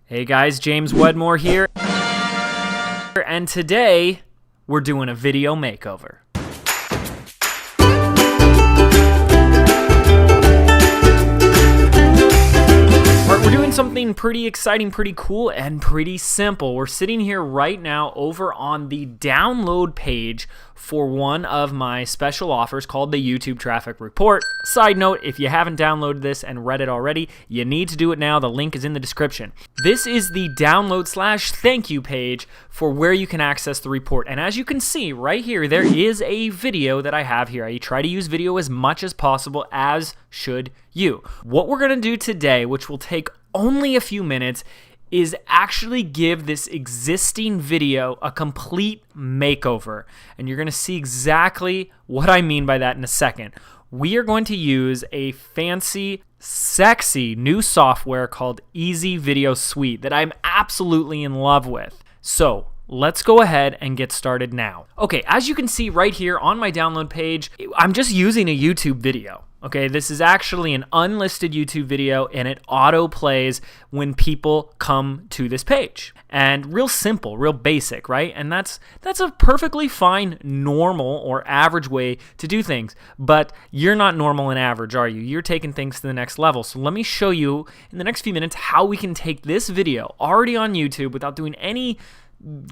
Hey guys, James Wedmore here, and today we're doing a video makeover. We're doing something pretty exciting, pretty cool, and pretty simple. We're sitting here right now over on the download page for one of my special offers called the YouTube Traffic Report. Side note, if you haven't downloaded this and read it already, you need to do it now. The link is in the description. This is the download/thank you page for where you can access the report. And as you can see right here, there is a video that I have here. I try to use video as much as possible, as should you. What we're gonna do today, which will take only a few minutes, is actually give this existing video a complete makeover. And you're gonna see exactly what I mean by that in a second. We are going to use a fancy, sexy new software called Easy Video Suite that I'm absolutely in love with. So let's go ahead and get started now. Okay, as you can see right here on my download page, I'm just using a YouTube video. Okay, this is actually an unlisted YouTube video and it auto plays when people come to this page. And real simple, real basic, right? And that's a perfectly fine normal or average way to do things. But you're not normal and average, are you? You're taking things to the next level. So let me show you in the next few minutes how we can take this video already on YouTube without doing any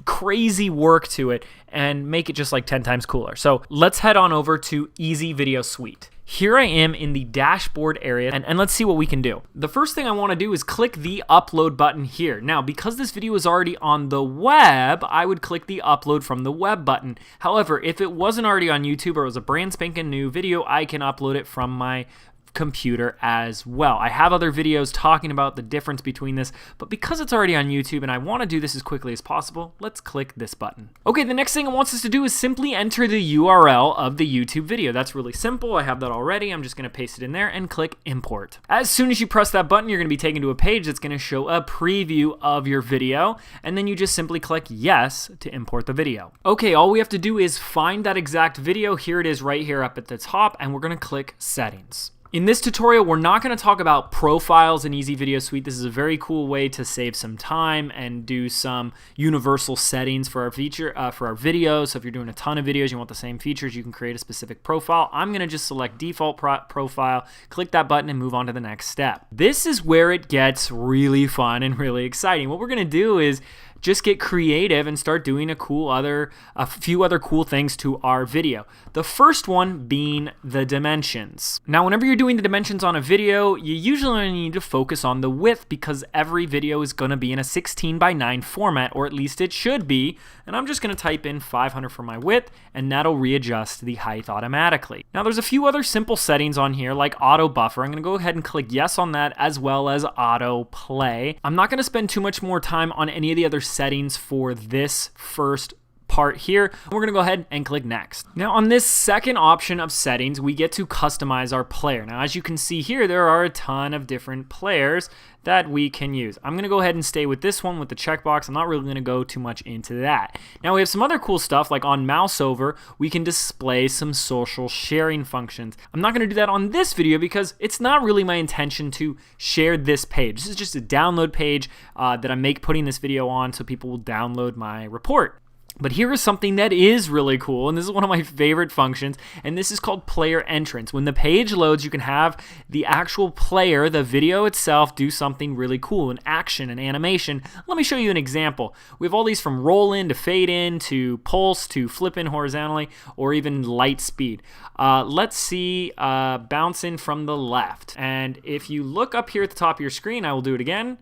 crazy work to it and make it just like 10 times cooler. So let's head on over to Easy Video Suite. Here I am in the dashboard area, and let's see what we can do. The first thing I want to do is click the upload button here. Now, because this video is already on the web, I would click the upload from the web button. However, if it wasn't already on YouTube or it was a brand spanking new video, I can upload it from my computer as well. I have other videos talking about the difference between this, but because it's already on YouTube and I want to do this as quickly as possible, let's click this button. Okay, the next thing it wants us to do is simply enter the URL of the YouTube video. That's really simple. I have that already. I'm just going to paste it in there and click import. As soon as you press that button, you're going to be taken to a page that's going to show a preview of your video, and then you just simply click yes to import the video. Okay, all we have to do is find that exact video. Here it is right here up at the top, and we're going to click settings. In this tutorial, we're not going to talk about profiles in Easy Video Suite. This is a very cool way to save some time and do some universal settings for our videos. So if you're doing a ton of videos, you want the same features, you can create a specific profile. I'm going to just select default profile, click that button, and move on to the next step. This is where it gets really fun and really exciting. What we're going to do is just get creative and start doing a few other cool things to our video. The first one being the dimensions. Now, whenever you're doing the dimensions on a video, you usually need to focus on the width because every video is going to be in a 16:9 format, or at least it should be. And I'm just going to type in 500 for my width, and that'll readjust the height automatically. Now, there's a few other simple settings on here like auto buffer. I'm going to go ahead and click yes on that, as well as auto play. I'm not going to spend too much more time on any of the other settings for this first part here. We're going to go ahead and click next. Now, on this second option of settings, we get to customize our player. Now, as you can see here, there are a ton of different players that we can use. I'm going to go ahead and stay with this one with the checkbox. I'm not really going to go too much into that. Now, we have some other cool stuff, like on mouse over, we can display some social sharing functions. I'm not going to do that on this video because it's not really my intention to share this page. This is just a download page that I'm putting this video on so people will download my report. But here is something that is really cool, and this is one of my favorite functions, and this is called player entrance. When the page loads, you can have the actual player, the video itself, do something really cool, an action, an animation. Let me show you an example. We have all these from roll in to fade in to pulse to flip in horizontally, or even light speed. Let's see bounce in from the left. And if you look up here at the top of your screen, I will do it again,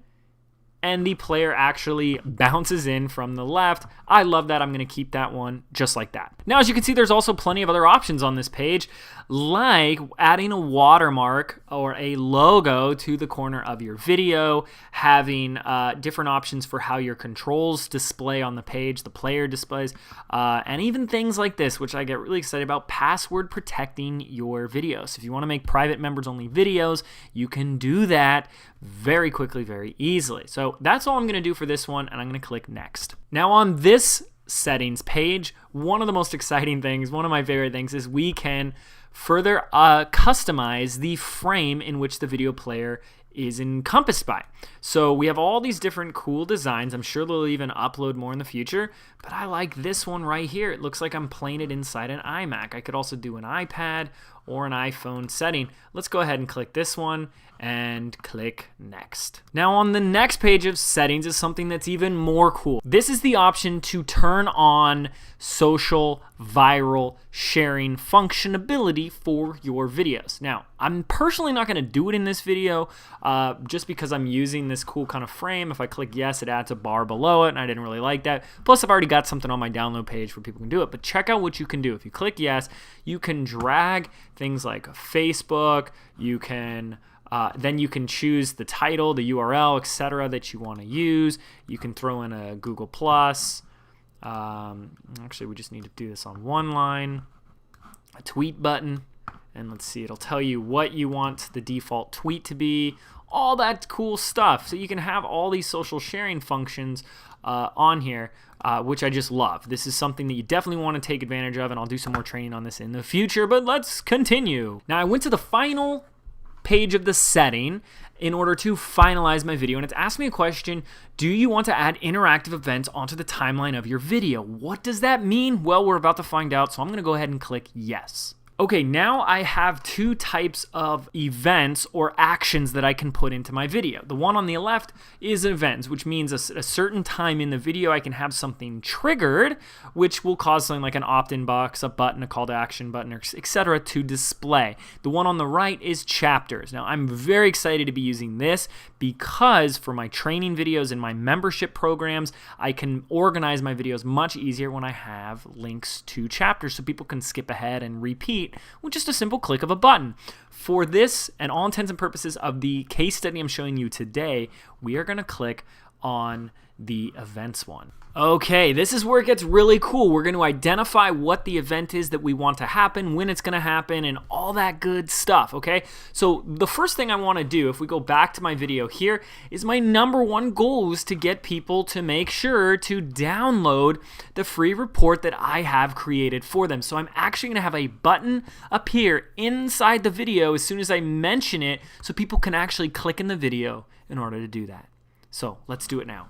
and the player actually bounces in from the left. I love that. I'm going to keep that one just like that. Now, as you can see, there's also plenty of other options on this page, like adding a watermark or a logo to the corner of your video, having different options for how your controls display on the page, the player displays, and even things like this, which I get really excited about, password protecting your videos. If you want to make private members only videos, you can do that very quickly, very easily. So that's all I'm going to do for this one, and I'm going to click next. Now, on this settings page, one of the most exciting things, one of my favorite things, is we can further customize the frame in which the video player is encompassed by. So we have all these different cool designs. I'm sure they'll even upload more in the future, but I like this one right here. It looks like I'm playing it inside an iMac. I could also do an iPad or an iPhone setting. Let's go ahead and click this one and click next. Now on the next page of settings is something that's even more cool. This is the option to turn on social viral sharing functionality for your videos. Now, I'm personally not going to do it in this video just because I'm using this cool kind of frame. If I click yes, it adds a bar below it, and I didn't really like that. Plus, I've already got something on my download page where people can do it. But check out what you can do. If you click yes, you can drag things like Facebook. You can then you can choose the title, the URL, etc. that you want to use. You can throw in a Google+. Actually, we just need to do this on one line. A tweet button. And let's see, it'll tell you what you want the default tweet to be. All that cool stuff. So you can have all these social sharing functions on here, which I just love. This is something that you definitely want to take advantage of, and I'll do some more training on this in the future. But let's continue. Now, I went to the final page of the setting in order to finalize my video, and it's asked me a question: do you want to add interactive events onto the timeline of your video? What does that mean? Well, we're about to find out, so I'm going to go ahead and click yes. Okay, now I have two types of events or actions that I can put into my video. The one on the left is events, which means a certain time in the video I can have something triggered, which will cause something like an opt-in box, a button, a call to action button, etc. to display. The one on the right is chapters. Now, I'm very excited to be using this because for my training videos and my membership programs, I can organize my videos much easier when I have links to chapters so people can skip ahead and repeat with just a simple click of a button. For this and all intents and purposes of the case study I'm showing you today, we are going to click on the events one. Okay, this is where it gets really cool. We're going to identify what the event is that we want to happen, when it's going to happen, and all that good stuff, okay? So the first thing I want to do, if we go back to my video here, is my number one goal is to get people to make sure to download the free report that I have created for them. So I'm actually going to have a button appear inside the video as soon as I mention it so people can actually click in the video in order to do that. So let's do it now.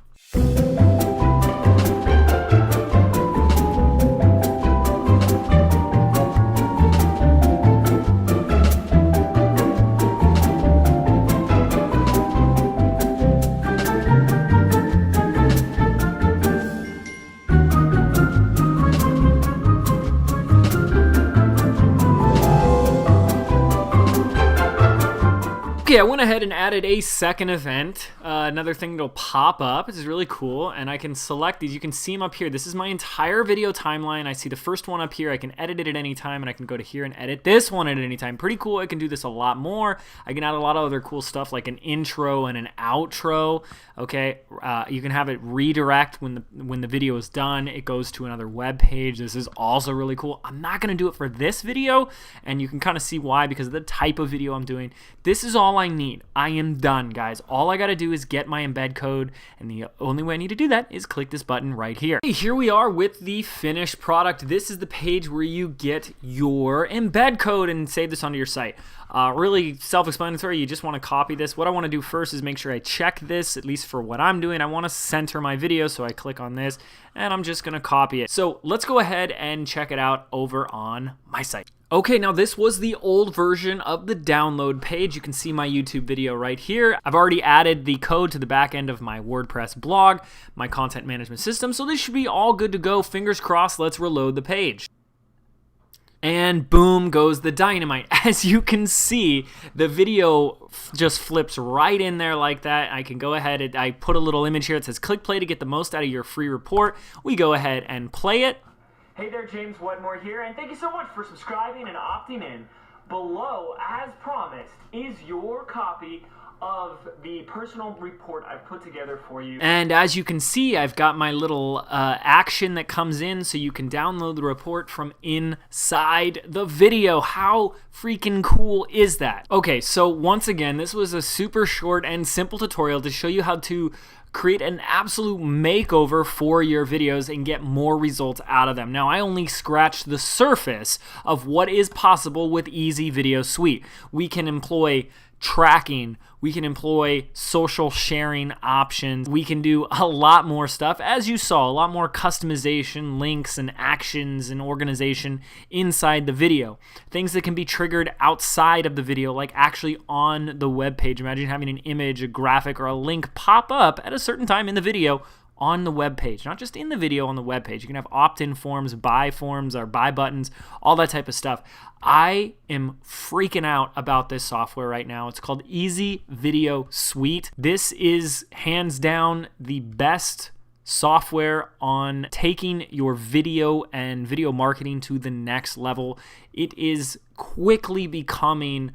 Okay, I went ahead and added a second event. Another thing that'll pop up. This is really cool, and I can select these. You can see them up here. This is my entire video timeline. I see the first one up here. I can edit it at any time, and I can go to here and edit this one at any time. Pretty cool. I can do this a lot more. I can add a lot of other cool stuff like an intro and an outro. Okay, you can have it redirect when the video is done. It goes to another web page. This is also really cool. I'm not going to do it for this video, and you can kind of see why because of the type of video I'm doing. This is all I need. I am done, guys. All I got to do is get my embed code, and the only way I need to do that is click this button right here. Here we are with the finished product. This is the page where you get your embed code and save this onto your site. Really self-explanatory. You just want to copy this. What I want to do first is make sure I check this, at least for what I'm doing. I want to center my video, so I click on this, and I'm just going to copy it. So let's go ahead and check it out over on my site. Okay, now this was the old version of the download page. You can see my YouTube video right here. I've already added the code to the back end of my WordPress blog, my content management system, so this should be all good to go. Fingers crossed, let's reload the page. And boom goes the dynamite. As you can see, the video just flips right in there like that. I can go ahead and I put a little image here that says click play to get the most out of your free report. We go ahead and play it. Hey there, James Wedmore here, and thank you so much for subscribing and opting in. Below, as promised, is your copy of the personal report I've put together for you. And as you can see, I've got my little action that comes in so you can download the report from inside the video. How freaking cool is that? Okay, so once again, this was a super short and simple tutorial to show you how to create an absolute makeover for your videos and get more results out of them. Now, I only scratched the surface of what is possible with Easy Video Suite. We can employ tracking. We can employ social sharing options. We can do a lot more stuff, as you saw, a lot more customization, links and actions and organization inside the video. Things that can be triggered outside of the video, like actually on the web page. Imagine having an image, a graphic, or a link pop up at a certain time in the video on the web page, not just in the video, on the web page. You can have opt-in forms, buy forms, or buy buttons, all that type of stuff. I am freaking out about this software right now. It's called Easy Video Suite. This is hands down the best software on taking your video and video marketing to the next level. It is quickly becoming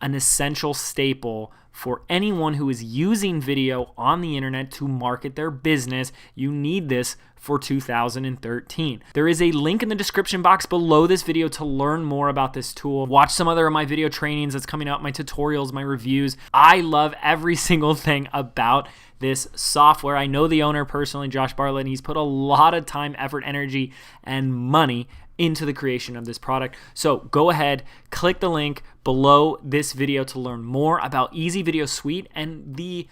an essential staple for anyone who is using video on the internet to market their business. You need this for 2013. There is a link in the description box below this video to learn more about this tool. Watch some other of my video trainings that's coming out, my tutorials, my reviews. I love every single thing about this software. I know the owner personally, Josh Bartlett, and he's put a lot of time, effort, energy, and money into the creation of this product. So go ahead, click the link below this video to learn more about Easy Video Suite and the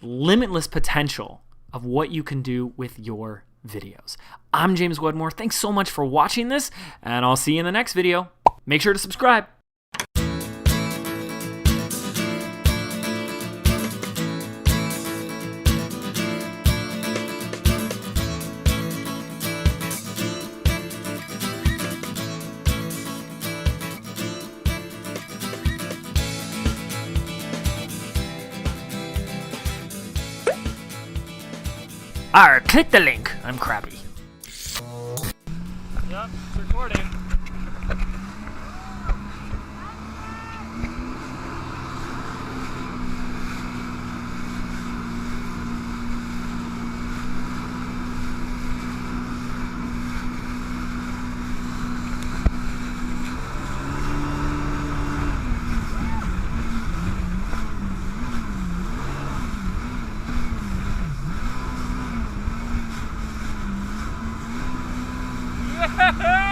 limitless potential of what you can do with your videos. I'm James Wedmore. Thanks so much for watching this, and I'll see you in the next video. Make sure to subscribe. Click the link. I'm crappy. Yep, it's recording. Yeah!